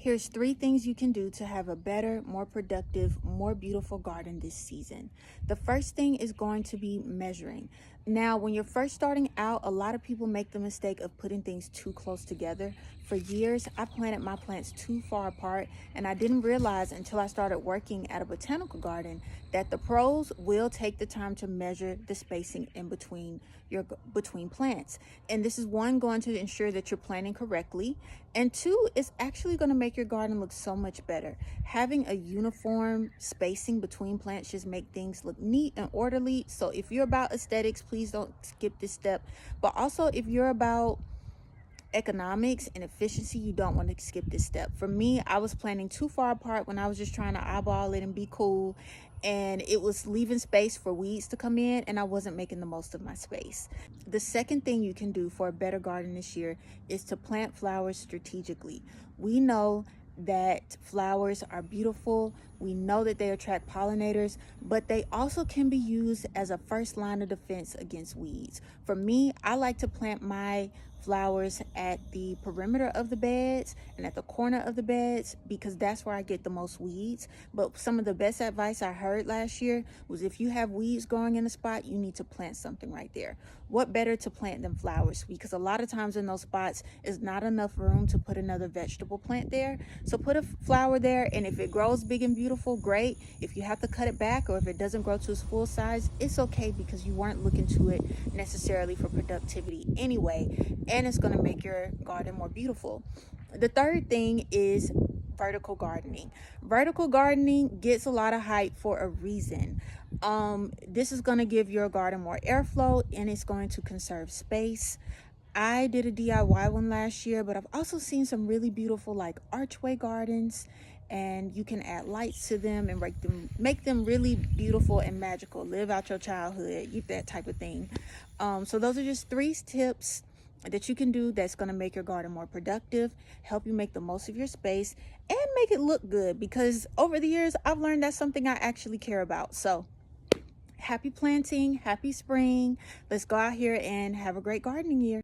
Here's 3 things you can do to have a better, more productive, more beautiful garden this season. The first thing is going to be measuring. Now, when you're first starting out, a lot of people make the mistake of putting things too close together. For years, I planted my plants too far apart, and I didn't realize until I started working at a botanical garden that the pros will take the time to measure the spacing in between plants. And this is one, going to ensure that you're planting correctly, and two, it's actually going to make your garden look so much better. Having a uniform spacing between plants just make things look neat and orderly. So if you're about aesthetics, please don't skip this step. But also, if you're about economics and efficiency, you don't want to skip this step. For me, I was planting too far apart when I was just trying to eyeball it and be cool, and it was leaving space for weeds to come in, and I wasn't making the most of my space. The second thing you can do for a better garden this year is to plant flowers strategically. We know that flowers are beautiful. We know that they attract pollinators, but they also can be used as a first line of defense against weeds. For me, I like to plant my flowers at the perimeter of the beds and at the corner of the beds because that's where I get the most weeds. But some of the best advice I heard last year was if you have weeds growing in a spot, you need to plant something right there. What better to plant than flowers? Because a lot of times in those spots is not enough room to put another vegetable plant there. So put a flower there, and if it grows big and beautiful, great. If you have to cut it back or if it doesn't grow to its full size, it's okay because you weren't looking to it necessarily for productivity anyway, and it's going to make your garden more beautiful. The third thing is vertical gardening. Vertical gardening gets a lot of hype for a reason. This is going to give your garden more airflow, and it's going to conserve space. I did a DIY one last year, but I've also seen some really beautiful like archway gardens, and you can add lights to them and make them really beautiful and magical. Live out your childhood, that type of thing. So those are just 3 tips that you can do that's going to make your garden more productive, help you make the most of your space, and make it look good, because over the years I've learned that's something I actually care about. So happy planting, happy spring. Let's go out here and have a great gardening year.